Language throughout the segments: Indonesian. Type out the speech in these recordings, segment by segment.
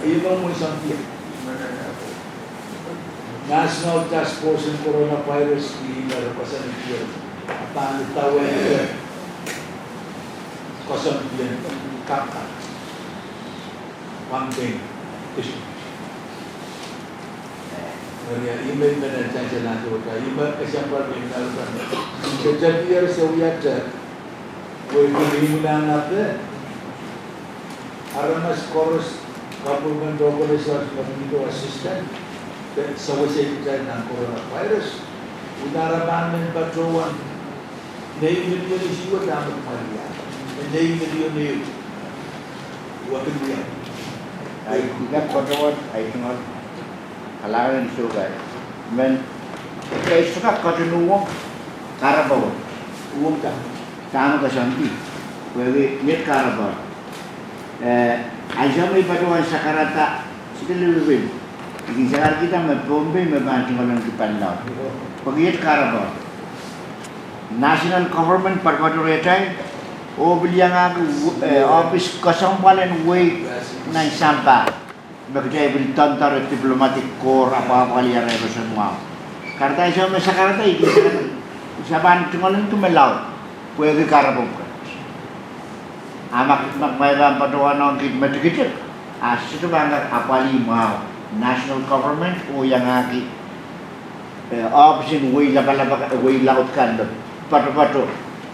Iba mo isang National Task Force on Coronavirus di narapasan ito. At ang tawag ito, kosan din kata, Pohnpei, isu. Karena email mana jangan nanti kita email example email kan. Kejadian sewaktu, kita email apa? Aramas chorus government organization community assistant. Selesai kita dengan coronavirus, udara panen patroan, nei video ni siwa dapat Maria, nei video ni waktu dia. I tidak patroan, I cannot allow in sugar. Men, saya suka kau uang, karabau, Uang tak? tamu kesanti, bagi net karabau. Aja mai patroan sakarata, sekali lebih. Jadi sekarang kita Pohnpei membantu orang di Pandau. Begitu karabau. National government perkotaan retai, beliau aku office kosong paling way nang sampah. Begitu beli tentara diplomatik kor apa liar itu semua. Karena saya sekarang itu siapa orang itu melau, begitu karabau. Amak macam paduan orang kita begitu. Situ banyak apa mau. National government yang lagi option way laut kan pato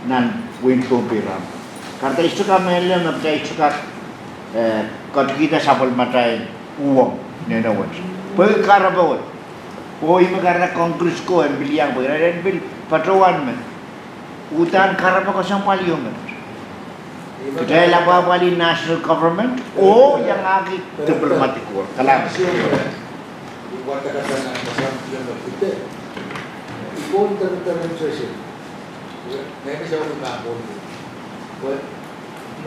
nan win Pohnpei ram. Karena itu kami lihat macam itu kalau kita sabol matai uang nenawat. Pergi karabau, ini karena kongres ko yang bilang berada di patroan men. Utan karabau kosong paling men. Kita lapor wali national government, yang lagi diplomatik war. Kalam. Buat kata-kata macam yang berbeda. Ikon terdemonstrasi. Mereka jauh kampung. Buat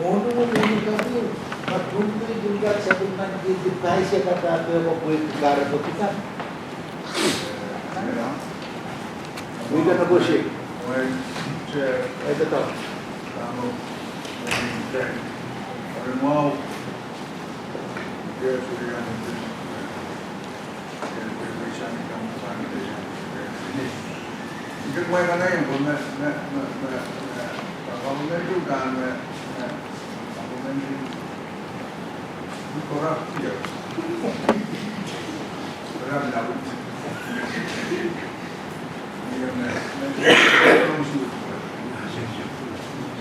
mono kami. Pohnpei juga sebutkan di Thailand kata apa buat negara kita. We gonna negotiate. Itu tahu. Orang mau dia sudah bisa dikatakan ini mereka yang punya government juga government korupsi ya berat laut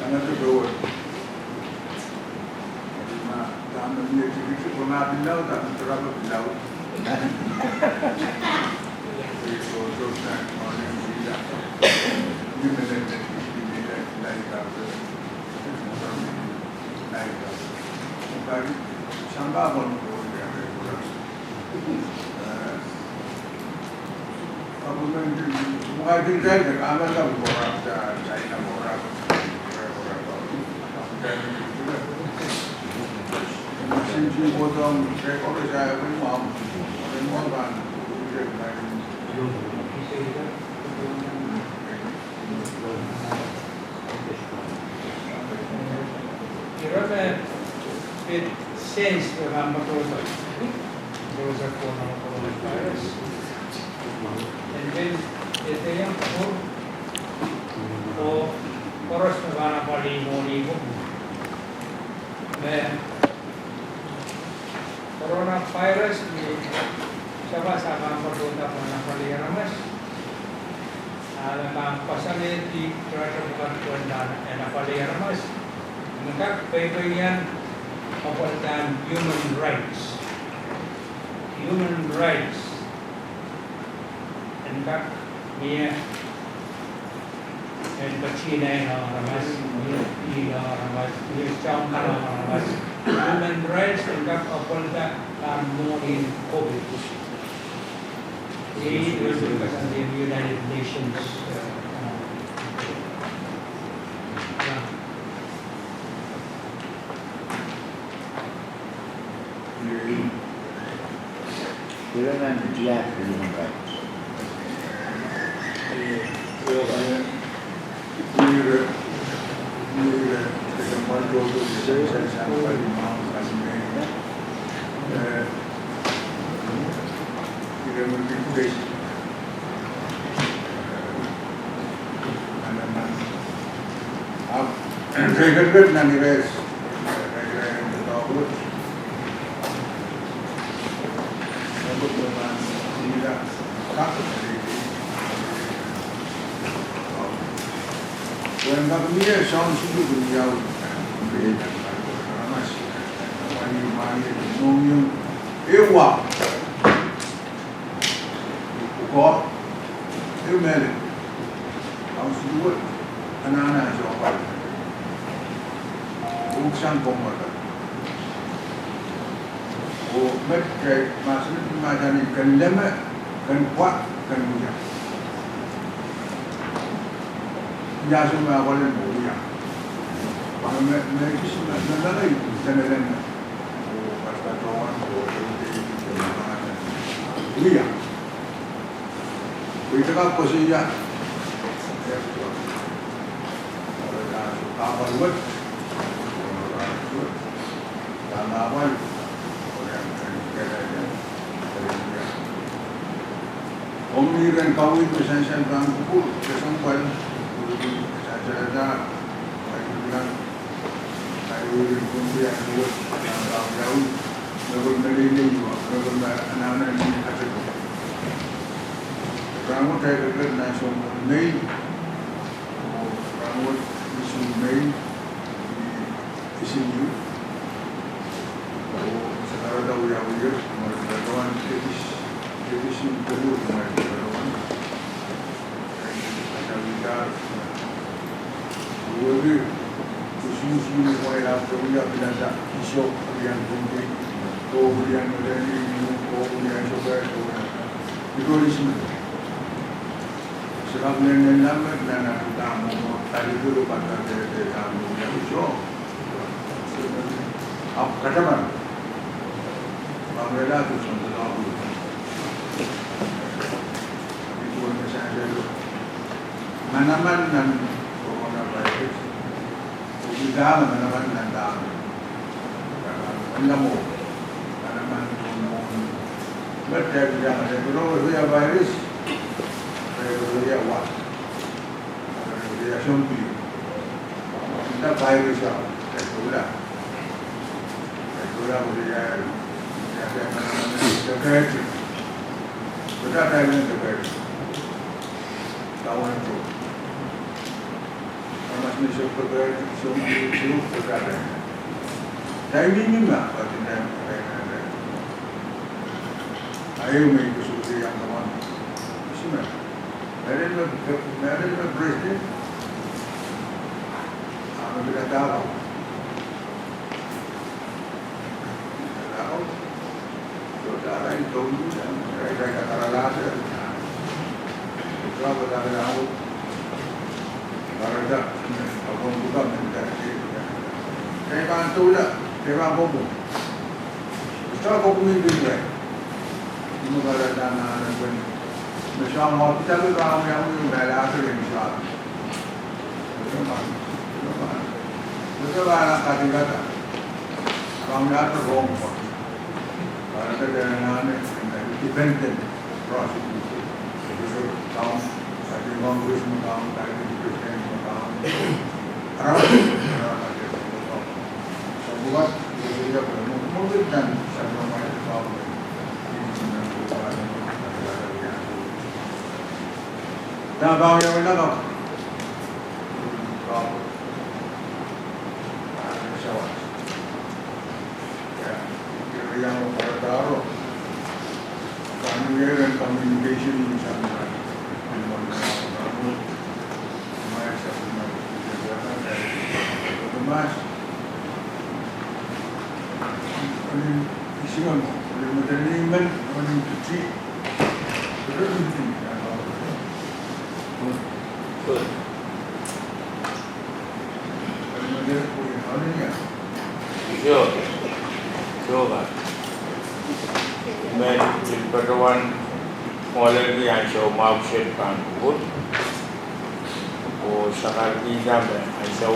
sangat berdoa. Dia cerita pernah bilau tak terlalu bilau. Itu dosa orang tidak. Ini menjadi lain kata. Lain kata. Bukan sampai pun boleh ada. Apa mungkin mungkin saya akan tahu orang saya orang. Sinci potong rekor saya pun mau kan Kira it says dalam proposal coronavirus and then ito yung poros na ba na palimo-limo coronavirus ni siapa sama berdoa pada paliramas dalam pasal di kerajaan dan paliramas mengkak bagian kepada human rights mengkak dia dan China ramas dia ramas dia China ramas human rights mengkak kepada in COVID. Ini berdasarkan the United Nations. Kira nanti dia human rights. Ini multiplication. And good nanti guys, yang tahu untuk dengan tidak takut dari when kami sound sudah beliau berikan ramai mani nunggu ewa kok email harus buat anak-anak jawab urusan pemerintah. Oh, mereka maksudnya macam ni kan lemah, kan kuat, kan mudah. Ya semua orang mudah. Kalau mereka semua negara itu jangan oh pasal orang itu macam mudah. Kita kan posisi ya. Kalau buat sama awal orang kerajaan Omniren kau itu saya bilang pukul kesempat saya ada bilang saya pun yang buat yang jauh mereka melindungi juga mereka anak-anak ini ada rambut saya kerja nasional Mei rambut isu Mei di sini sekarang dah uya-uya, mereka kawan divisi perlu mereka kawan. Ada bicara, dua ni, usul mulai dah uya biasa isu yang penting, yang modern ini, yang super, itu di sini. Sebab ni nama dan tamu tadi dulu pada tamu yang isu. Apa kata mana? Mereka tu contoh lagu. Itu yang saya dulu. Mana-mana dan coronavirus. Udah mana-mana dan dah. Anda mau, mana-mana mau. Betul dia ada kalau dia virus, dia awak, dia sompi. Kita virus apa? Itulah. Itulah dia. Terkait, sudah ada yang terkait. Kawan itu, masih syukur terkait, syukur terkait. Saya ini juga, artinya terkait. Ayo mengikuti yang kawan. Semua. Mereka presiden, mereka tahu. Darah itu mereka kata lada, itu apa darah laut, darah apa bukan menjadi. Saya bantu lah, saya bantu. Setelah kau punya duit, ini kalau dana dan pun, macam mau kita tu kalau yang belah tu yang besar, betul lah kata kata, kalau yang tu wrong. Ada dengan independent prosecutor. Jadi tahun saya Congress tahun dari Presiden tahun semua dia bermula dan semua macam tahun dan bahawa yang mana yang bertaruh kami dan communication misalnya mas isian menerima menuntut berhenti coba मैं चित्रपटवान मॉडल की answer marksheet Kanpur और सकाल की जाम है answer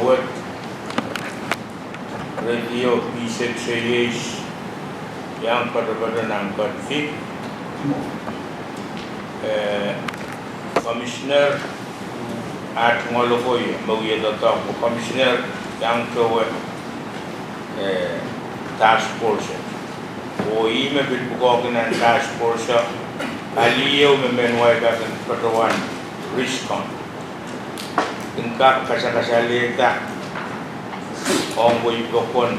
radio PCCS yang pada nangkat fit Commissioner at Molokoy, Mawia the top, Commissioner Yang Chowe task force. O ime bit bukokin and task force, Aliyo Memenway Gagan Patawan, Riskon. Inka Kasakaleta, Ongoy Bokon,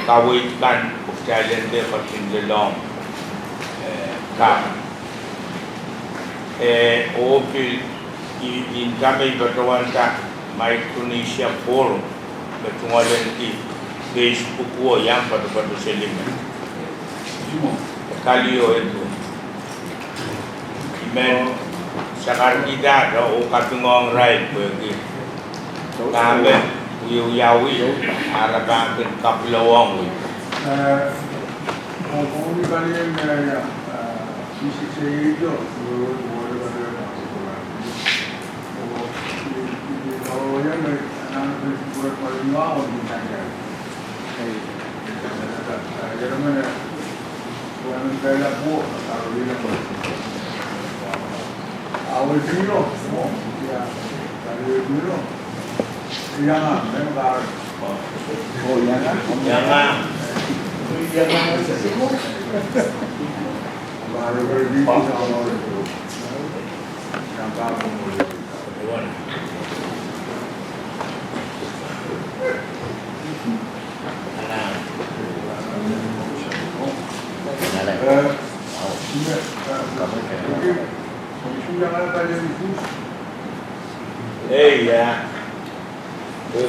Kawit Kan, Talente in the long car. Opil in Kame Batawanta, my Tunisia Forum, the Mwoalen Facebook war yang pada selimen. Kalio itu. Men sekarang kita ada kapingong rai pergi. Kami uyawi arakan kapilawang. Kung kali yang fisik saya itu, kalau yang anak itu paling awal di sana. Jadi mana orang kaya pun kalau dia pun awal dulu, ya kalau dulu, jangan memang Jangan. baru berdiri sama orang itu, yang kamu boleh. Ya,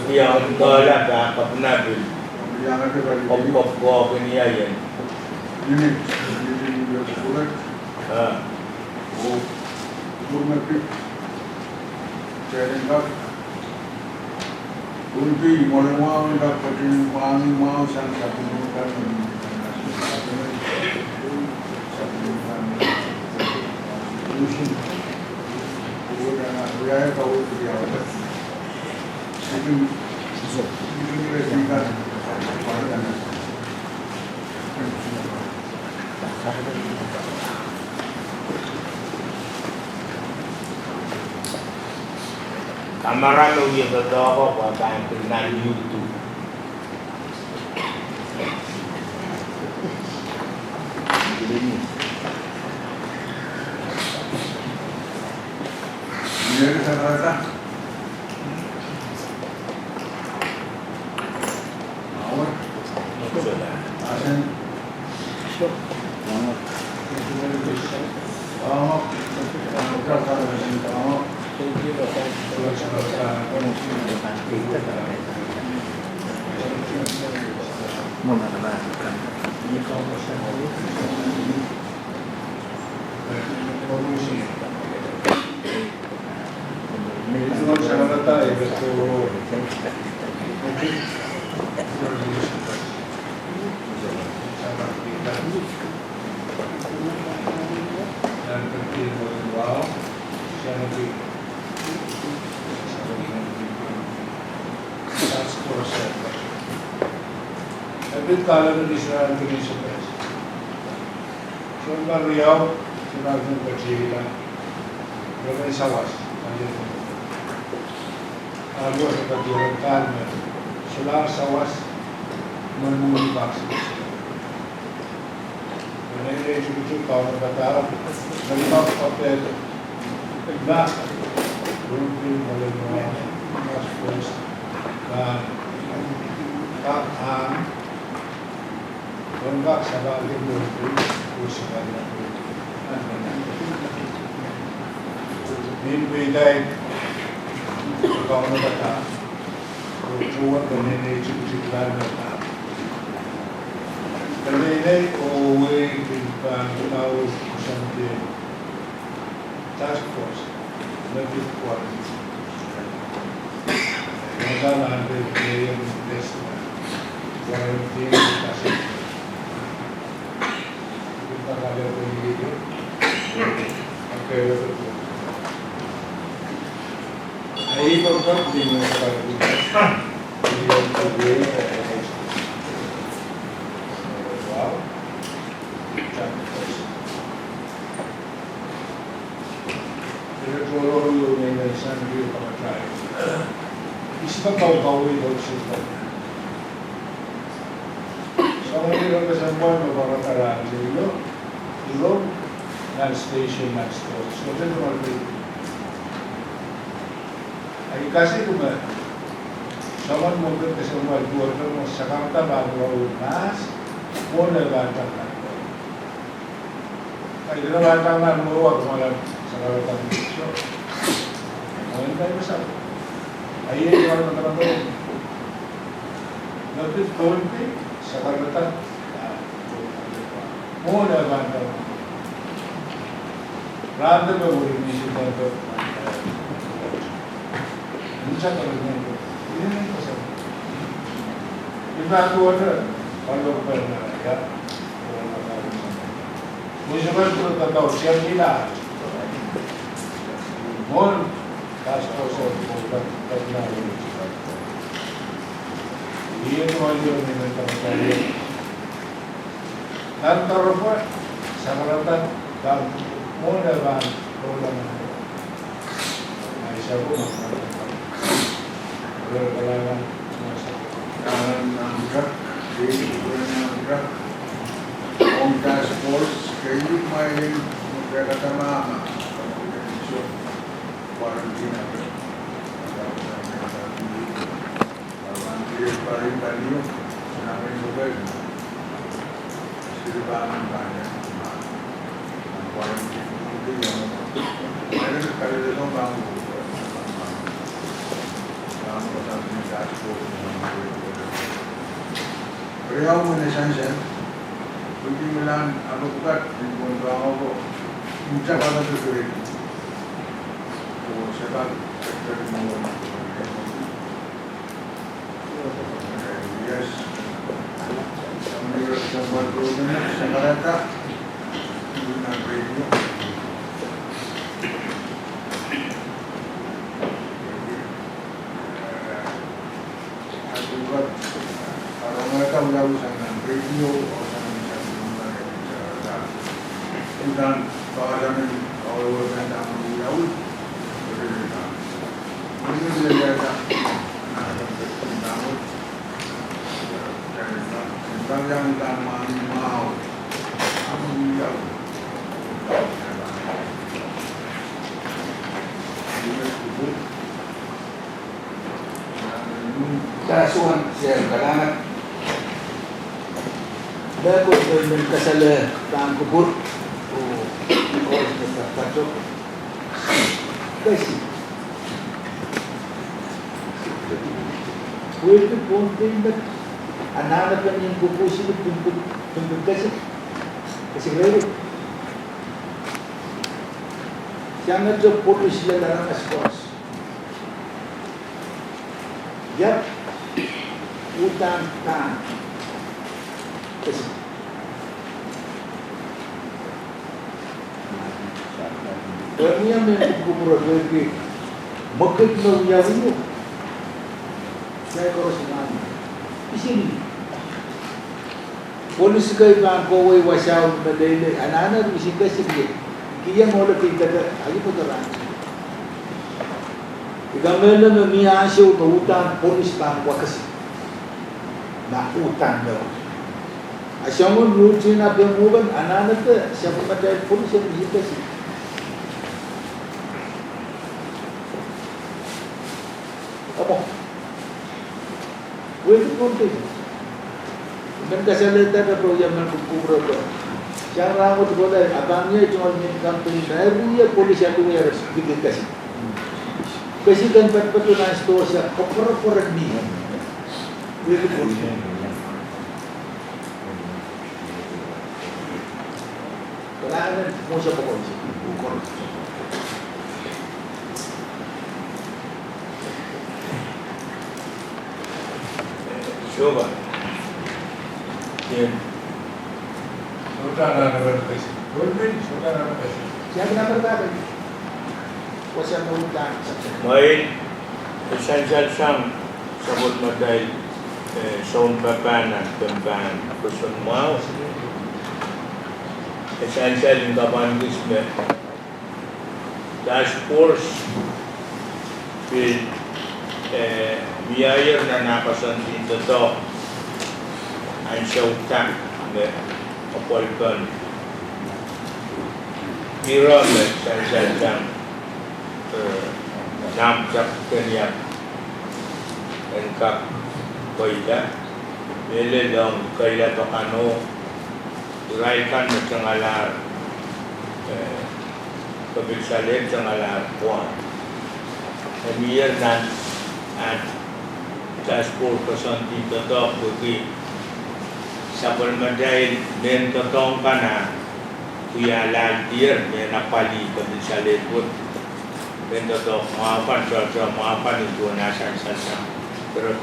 yang kalau ada pernah bil, kop ini aja. Ini surat. Pohnpei. Jadi kan, Pohnpei Mwoalen dapat mau sang sambungkan. Saya tahu dia apa. Itu tinggal kamera lo dia berdoa pada internet YouTube. Dia rasa awak asan Kalau di sana Indonesia pres, soalnya Riau, soalnya Bajira, berbagai sawas, banyak. Kalau kita dilakukan, soalnya sawas menunggu vaksin. Mereka cukup tahun berapa, mereka pakai enggak, belum mulai masuk dan tak Enggak sabar itu usaha ini beda kalau kita buat dengan cuci karena kalau ini owe kita tahu sampai task force lebih kuat masalah dari yang desa yang kasih ada begitu, oke betul. Ini program di mana kita wow, organization view of a tribe. Isipag kau-kawi daw siya. So, ang hirap sa buwan, mabakataraan sa ilo, non-station, non-store. So, ito naman ito. Ay, kasi kung saman mo ito kasi buwan mo sa Jakarta, bago mas, muna batang na. Ay, di na batang na, muruwag mo lang sa karatang dito. Ngayon tayo sa ay, yung mga naman Notice Pohnpei sa karagatan. Muna batang. Randa ba mo rin isip na ito? Hindi siya karagatan ito. Hindi na ito sa yung nagawa na, palog pa na kaya. Musical ito tataw, siya nila. Mon, taas ko sa pagkakalawin. Iyan naman yun yung nagkakasali. Nantaro po, sa karatan, muna ba ang program na ito? Ay siya po, pero kailangan ng drug, ng drug, on task force, kayo may magkakasama ang organisasyon, quarantine na rin. Parang pa rin tayo sa aming lugar. Silibangan ba niya? Ang quarantine ko yung mayroon ka rin ito bang ang kasama ng task force. Pero mo na siya, hindi mo lang ano bukat, hindi mo ba ako, hindi siya pa natutuloy. So, siya ba, sektor mo na yes. Sa mga program sa karata, hindi na radio. At bukat, parang mga tawag sa radio o sa mga sa dan kawalan awal dan tamu laut berbeda. Ini berbeda. Namun tentang yang lama mau ambil Kasuhan siya kailangan dapat berkasala tang kubur o sa tato kasi pwede Pohnpei na anak pa niyang kupusin at tumpag kasi ngayon siya nga dyan puto sila larang aspas yap utang ka kasi kaya niya may kumura pwede magkagnawiyaw mo saya harus mengambil di sini. Polis kayak bang kawai wasau melele, anak-anak di sini kasih dia mau lebih dekat, ayo putaran. Jika mela memiasau utang polis bang wakasi, nak utang dong. Asyamul lucu nak bermuban anak-anak tu siapa macam polis yang di sini kasih. Apa? Wait Pohnpei. Dan kesalatan ada program yang kubur itu. Yang ramai tu boleh abangnya cuma minta company baru ya polis yang tu ya harus bikin kasih. Kasih kan betul nak store saya koper ni. Wait Pohnpei. Kalau mau siapa polisi? Ukur. Coba. Saudara berkasi. Pohnpei, saudara berkasi. Siapa nak berkata? Kuasa mengutang. May essential siyang sabot mo dahil sa unpapan at pempan person mo. Essential yung kapanggis mo. Task force Fil biaya na napasan dito to ang syautan na kapolkan Mira me san nam sak kenya engkap koila mele dong koila to kano uraikan macam alar kebiasaan macam alar puan Emir dan transport dito to pergi sabon madai men totong kana kuya lantir men napali kebiasaan pun men to maapan maapan itu nasan sasa terus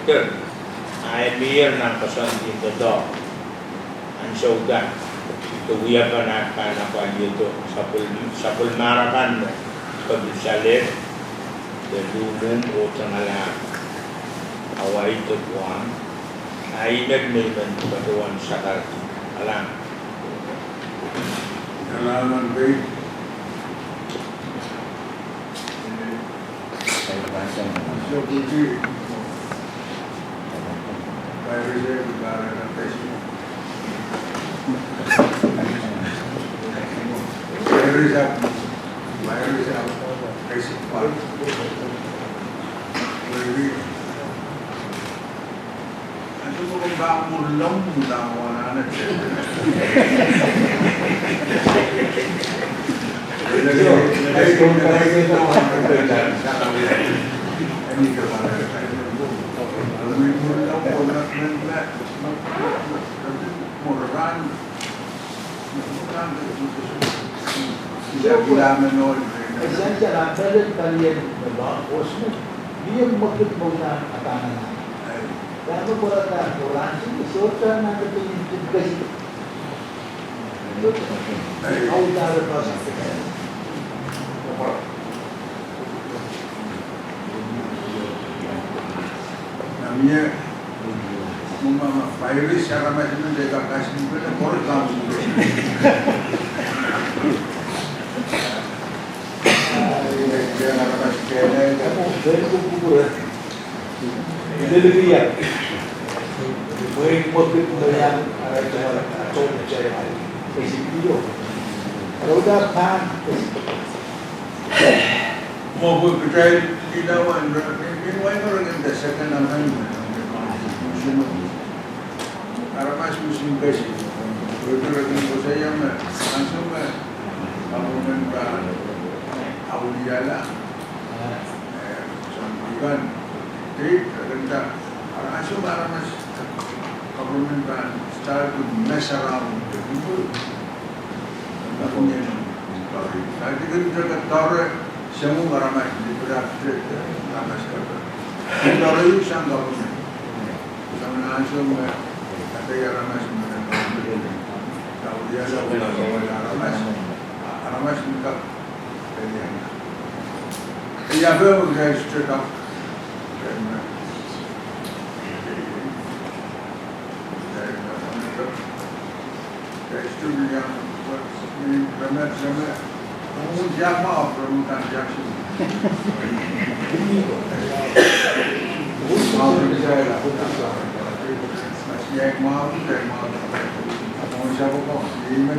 Emir nang pesan dito to ang syaudan itu kuya kana pali itu sapul marakan kebiasaan Delungan o tangala away to puan ay nagmeban batuan sakar alam Alaman baik seperti virusnya negara dan tes virus apa jadi itu membangun lembut anak Esensial antara kalian law enforcement dia maksud menggunakan atanan. Karena berada orang sini sorta nak terjadi. Kau dah lepas. Namanya mama virus cara macam ni dia kasih kita korang kamu. Dia nak kasih kena Kamu dari kubur. Ini lebih ya. Mungkin maksud melihat ada cara atau cara isi video. Kalau dah pan, mau berkait tidak wajar. Ini wajar orang yang dasarkan namanya. Karena masih musim kasih. Betul lagi saya mah langsung kamu menang. Awliyalah, sambutan, jadi rendah. Orang asal mas government start to mess around the people. Tahunya, nanti kita ketahui semua orang mas di berada ramas kata. Kita itu sang government, sama asal kata ya ramas menang. Awliyalah, ramas minta. Ja, wel een stuk af. Studie yang benar sama jama permukaan jaksi. Mau saya masih yang mau. Mau siapa kau? Ini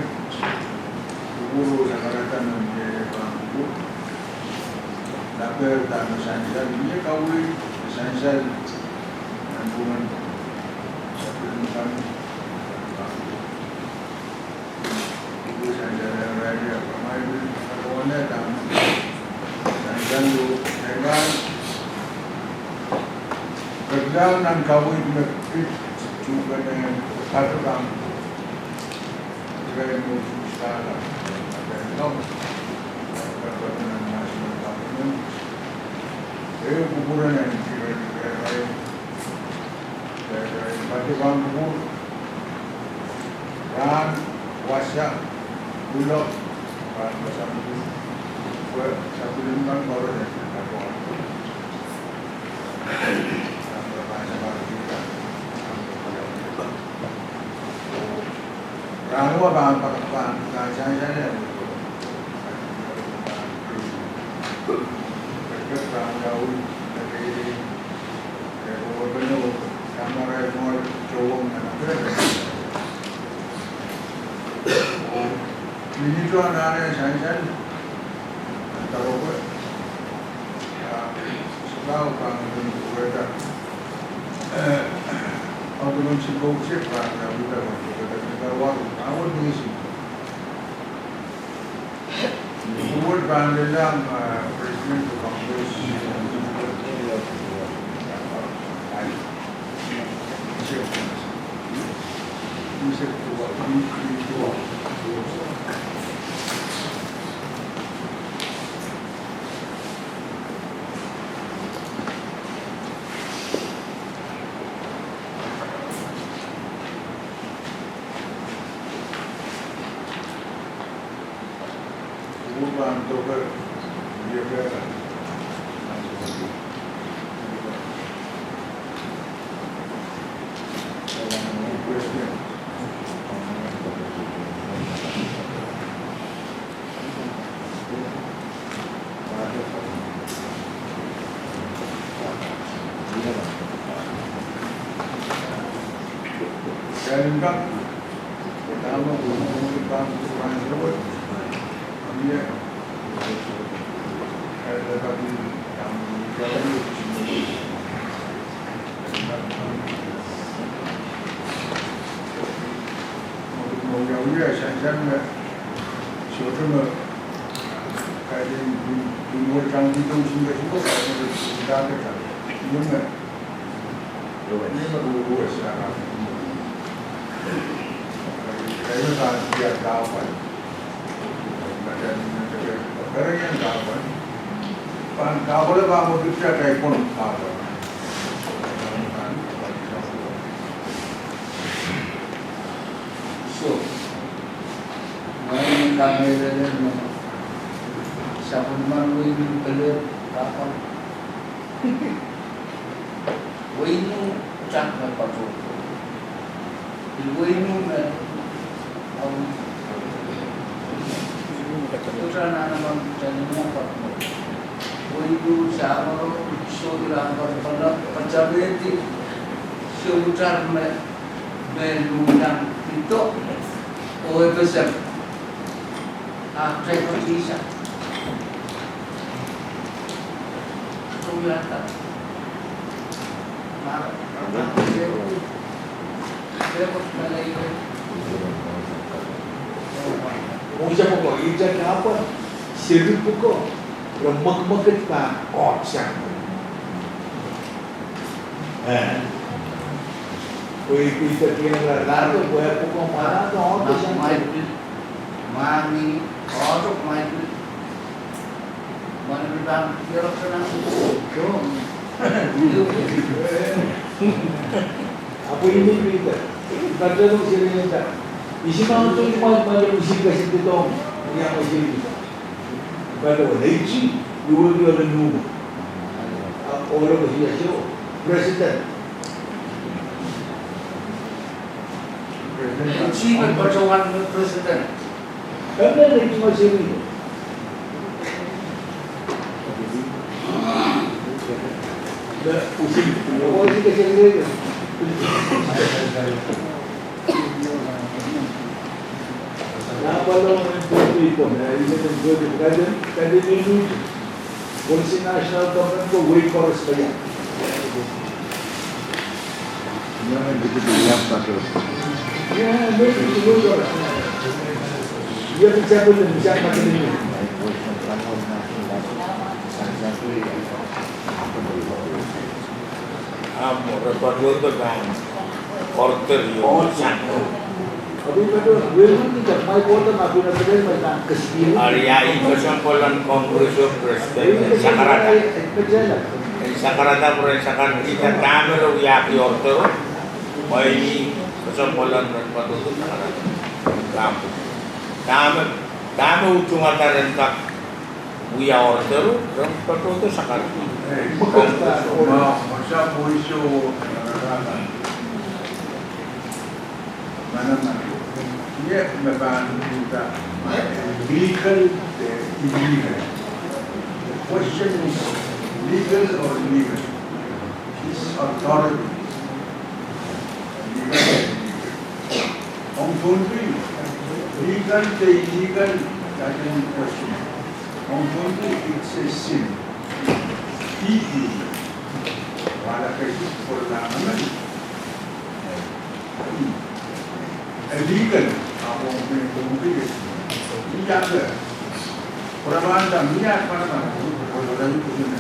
guru sekarang menjadi tapi tak esensial ini kau esensial hubungan dengan itu saja yang lainnya pemain kawannya dan lu dengan perjalanan kau itu juga dengan satu orang juga musuh sekarang ada yang kuburan yang kira-kira batu bambu, ran, wasya, bulog, ran bersama satu lima baru yang kita buat. Ran apa bahan saya berkat jauh Tujuan ane sansan taruh ke sekarang kan mereka orang sibuk siapa yang kita kita Wahu awal ni sih. Umur panjang presiden tu Kongres bisa tua. Bukan untuk dia berada. Dan juga pertama mengumumkan kurang tersebut dia ada bagi yang jalan mau dia sangat suatu kajian umur kami itu sudah sudah ada ini baru sekarang saya tak dia kawan dan orang yang kawan pan kawan kamu bisa kayak pun kawan so main kamera dan sabun malu ini keluar apa Wahu cak apa tu Wahu Putra nama jadinya apa? Wahu sama saudara pada pejabat saudara mengundang itu oleh besar. Apa yang bisa? Kelihatan. Mungkin pokok ijat apa? Seri pokok remak-remak kita orchang. Koi kita kira lalu koi pokok mana tu orchang. Mami, orang main mana bilang kira senang. Apa ini kita? Kerja tu seri kita. Isi mahu tu macam musik kasih tu dong yang musik itu. Kalau lagi, dua nu. Orang kasih show presiden. Achievement perjuangan presiden. Kerana lagi masih ini. Dah musik, orang musik kasih dia. Kalau itu pun, ini menjadi kajian ini polisi nasional government ko wait for sebaya. Jangan begitu diam terus. Ya, betul betul. Dia bicara macam ini. Record tu kan, order yo sangat. Tapi betul, willing tidak mai kota nak guna sedang macam kesini. Area kesimpulan Kongres Presiden Sakarata. Sakarata merasakan kita kami rugi order. Ini kesimpulan Record itu Sakarata. Kami ujung antara rentak Uya order, Record itu Sakarata. masa polisi mana dia memang kita legal illegal. The question is legal or illegal. His authority. Legal. Pohnpei legal to illegal That is the question. On Pohnpei, it's a sin. Illegal. Wala kasi for naman. Illegal. Ako ang Pohnpei. Illegal. Perabaan dah minyak mana mana. Kalau dah itu punya.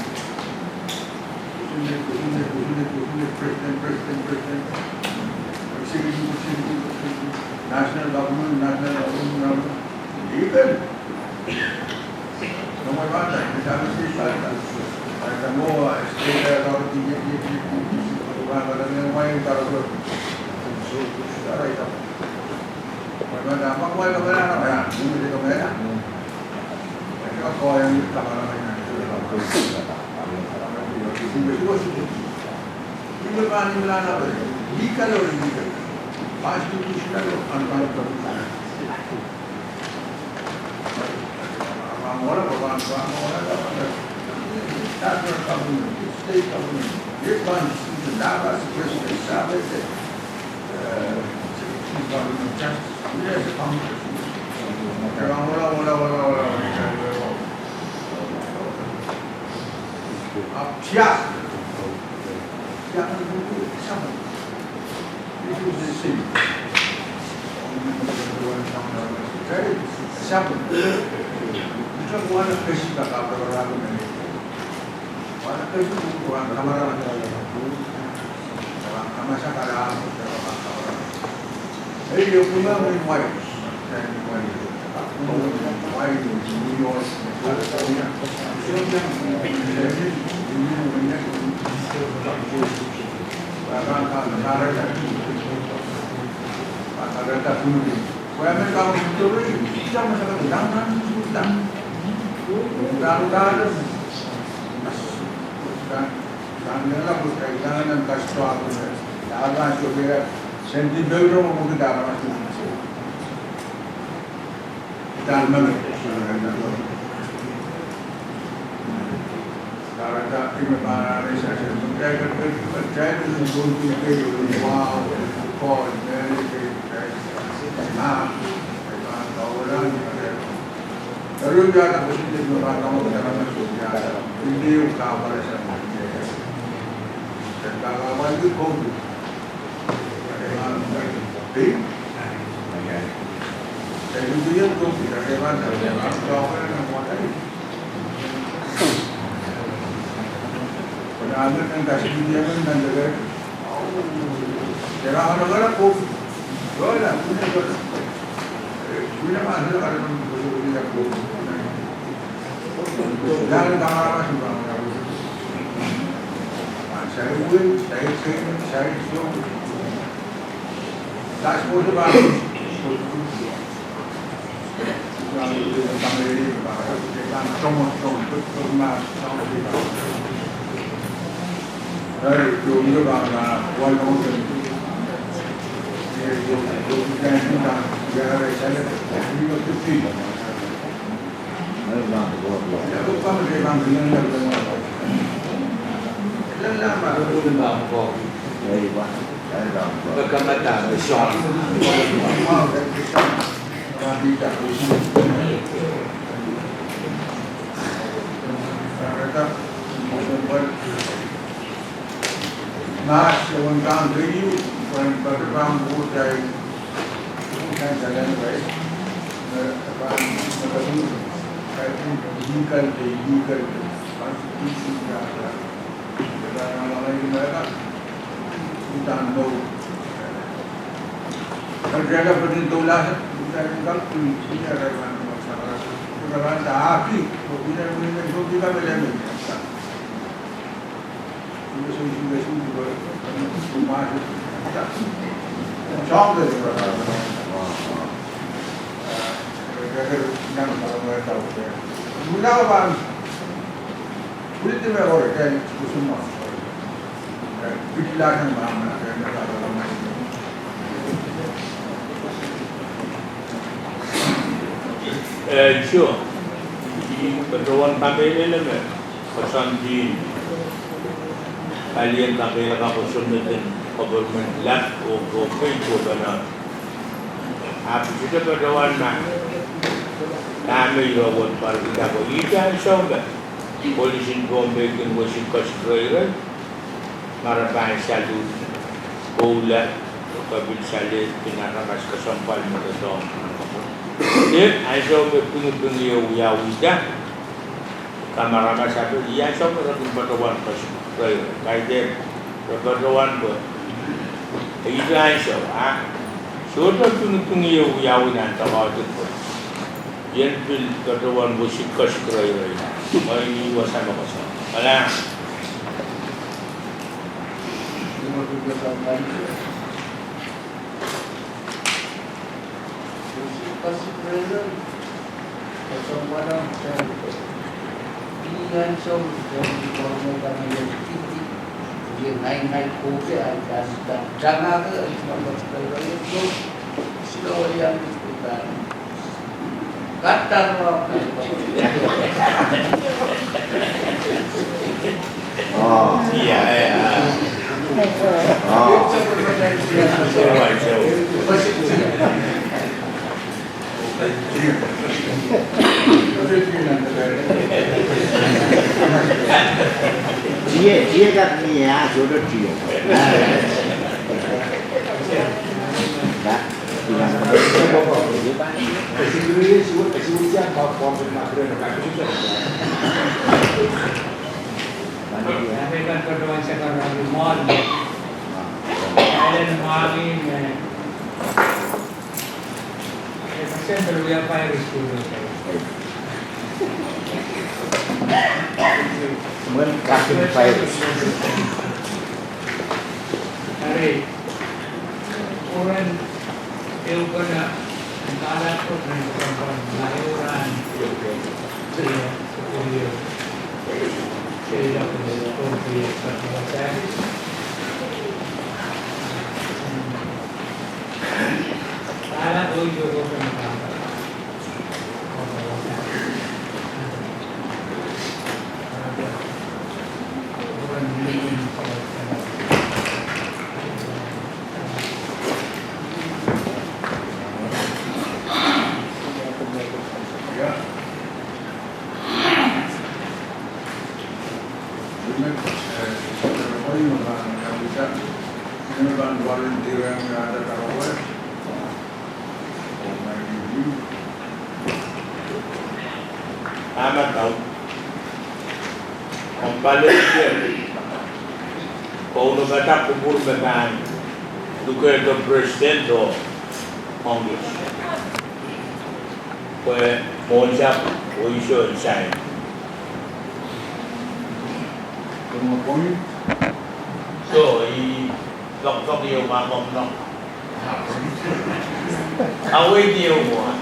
Presiden. National government. Legal. Nomor mana? Kita mesti salah. Ada semua state authority ni. Bukan ada yang main taruh. Cara itu. Mana apa kau yang mana apa ya? Ini dia kau mana? Kau yang tak mana mana. Legal kan ni mana apa? Legal or illegal? Constitutional or unconstitutional? Orang orang national government, state government, this constitution, that president, that government justice, yes, siap sama. Itu sih. Siapa? Itu bukan kasih kata orang ini. Orang kasih bukan kamera. Orang masyarakat. Ini punya mulai. Sure. But one family element, person di alien kami nakapusun natin government left o government ko ba na. Happy kita berdoa na kami rawat para kita ko ita soga polisin Pohnpei kin wasik kastroira marapan salu bola kabil salit pinarakas kasampal mo to dia aiso pingi ya wida kamarakas satu iya so kin batawan kastroira kaide batawan ko itu aiso sudah pingi ya wida tawa itu yan pil katawan wasik kastroira ini wasama kasam ala Kasih present, kosong padang, pilihan show, jadi kalau kami yang tinggi, dia naik kopi, ada jangan ke, cuma berkali itu, slow yang kita kata orang. Oh, iya oh. Dia kat ni ya, sudah dia. Dah, bilang Kami kan kedua sekarang di mall, kalian Mwoalen, sempre we are fire school. Kemudian kasih virus. Hari orang itu kena kalah tu perempuan lahiran, saya kuliah, saya kuliah sekolah saya. Kalah tu juga kena. volunteer yang ada karawat. Amat tahu. Kembali dia. Kau nak kata kubur bekan. Duka itu presiden do Congress. Kau monjak, kau isu saya. Tunggu poin. So, lok dia makom lok. Awal dia buat.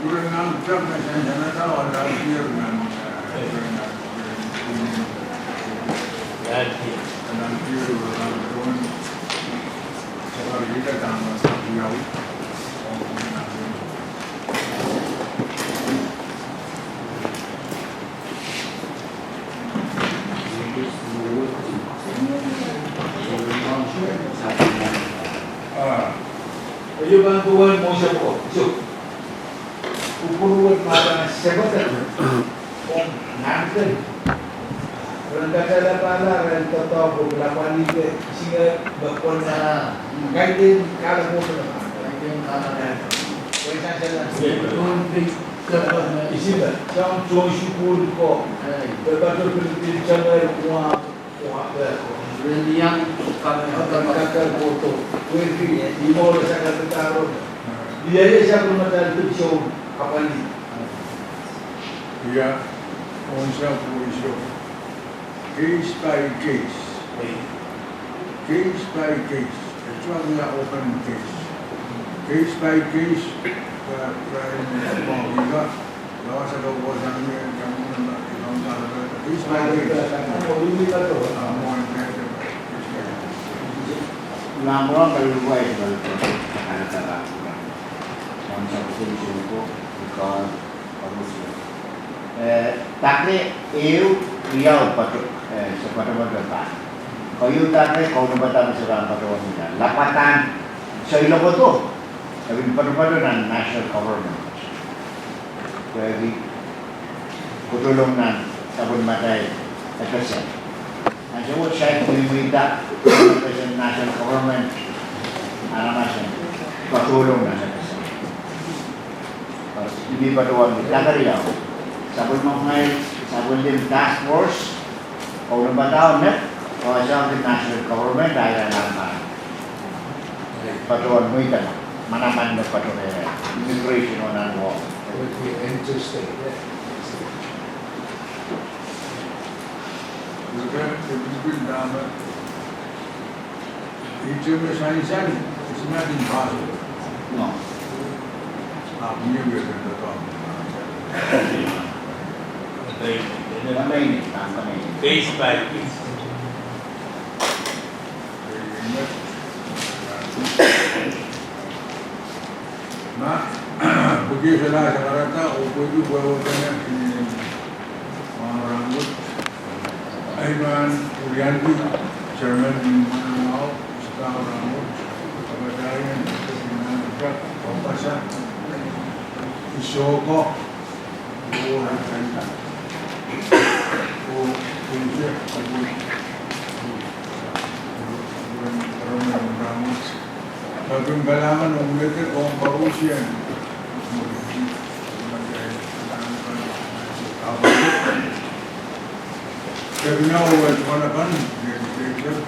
During ang term na siya na tao, last year ng sa karita tama sa Wahu. Ayo bantuan mo siya po. So, upuruan para sebatan. Kung nanti. Orang kata pala ran totoo ko lapan ni singa bakon na kaitin kala mo na. Kaitin kala na. Kaya sa isip jang jong syukur ko. Berbagai Pilipin jangan kuah yang kakak foto. Kuwi di mall sa kataro. Dia siya kung madal show kapan ni. Iya, onsa pulisyo. Case by case. Case by case. Ito ang open case. Case by case. Mga lawa sa kawasan niya yung case by case. Lamborghini berubah itu antara konsep solusi itu because solusi. Takre EU riau patut sepatu berdepan. Kau takre kau nombatan seorang patut wanita. Lapatan saya lupa tu. Tapi patut dan national government. Jadi kutulungan sabun matai ekspres. Namun saya meminta Presiden National Government alasan patulong na sa kasi. Hindi pa doon nagkakariyaw. Sabon mga sabon din task force o nabataon na o sa National Government dahil naman patuan mo ito manaman na patuloy immigration o ng law. Interstate. Juga Pilipin dapat itu misalnya it's not impossible. No. Punya biasa betul. Apa ini? Apa ini? Case by case. Nah, begitu salah sekarang tak, upu itu bawa banyak orang rambut. Aiman Urianti, Chairman Mwoalen, Star Rambut, Kabataan, Pimpinan Pohnpei, Isoko, Mwoalen, Pohnpei, Rambut, Bagong Galaman, Umulete, Kong Parusian, Tapi now what's going to happen? Legislature,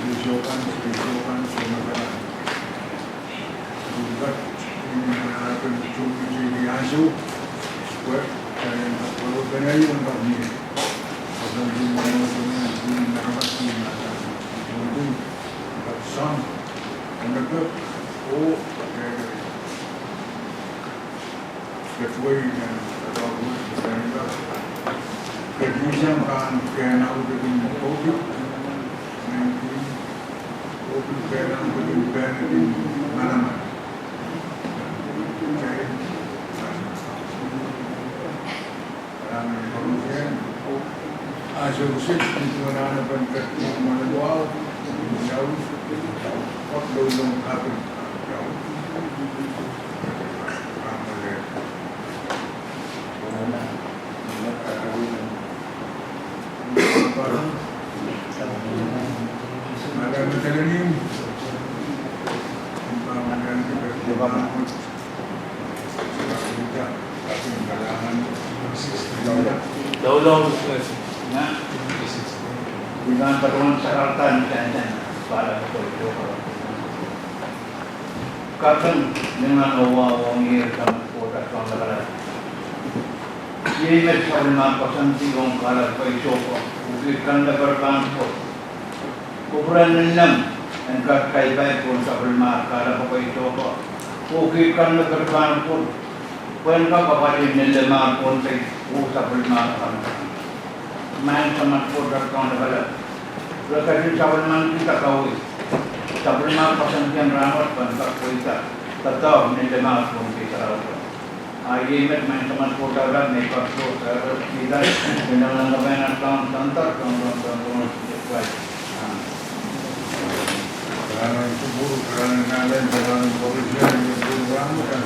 diusulkan sementara juga ini cuma di asuh, buat dan kalau benar untuk ini, kalau di mana di naramat di mana, mungkin some, mereka kecuali yang terlalu besar, kerjaan kan kena udah di COVID-19, COVID kena udah di mana-mana. Kemudian asumsi itu mana bentuk mana doa jauh, kok belum habis jauh. Ada metalonim, kemudian kita bangun, kita kalangan Daulong Nah, dengan pertemuan syaratan dan para pekerja. Kadang dengan awal ini dalam kota Pohnpei. Ini macam mana singgung kalau pergi jauh, bukan lebar bangko. Ukuran 6, Engkau kaibai pun sabun mak kalau apa itu apa. Ukir kan lekarkan pun. Pun kau bawa di nelema pun saya sabun mak kan. Main sama pun terkau lepas. Lepas sabun mak kita kau. Sabun mak pasang kian ramot pun kau kita. Tetap nelema pun kita kau. Aye met main sama pun terkau nekap pun terkau kita. Dengan lepas nak tantar kau Karena itu buruk, karena yang lain, karena COVID-19 yang berkurang, kan